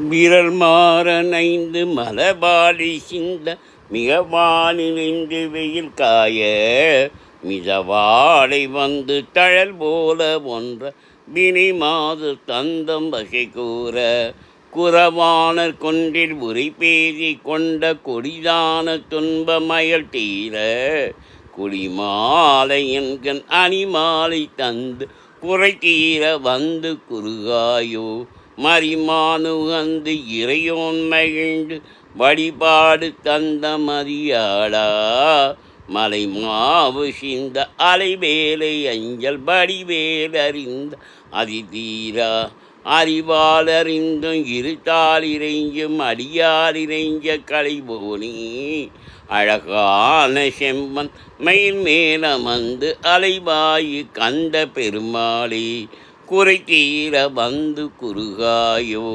விரல் மாறனைந்து மலபாடி சிந்த மிகவானிலிந்து வெயில் காய மிதவாடை வந்து தழல் போல ஒன்ற வினை மாது தந்தம் வகை கூற குறவானர் கொன்றில் உரை பேசி கொண்ட கொடிதான துன்பமயல் தீர குடிமாலை என்கண் அணிமாலை தந்து குறை தீர வந்து குறுகாயோ மறிமானுகந்து இறையோன் மகிழ்ந்து வழிபாடு தந்த மதியாளா மலை மாவு சிந்த அலைவேலை அஞ்சல் வடிவேல் அறிந்த அதிதீரா அறிவால் அறிந்தும் இருத்தால் இறைஞ்சும் அடியார் இறைஞ்ச கலைபோனி அழகான செம்பன் மயில் மேலமந்து அலைவாயு கண்ட பெருமாளே குறை தீர வந்து குறுகாயோ.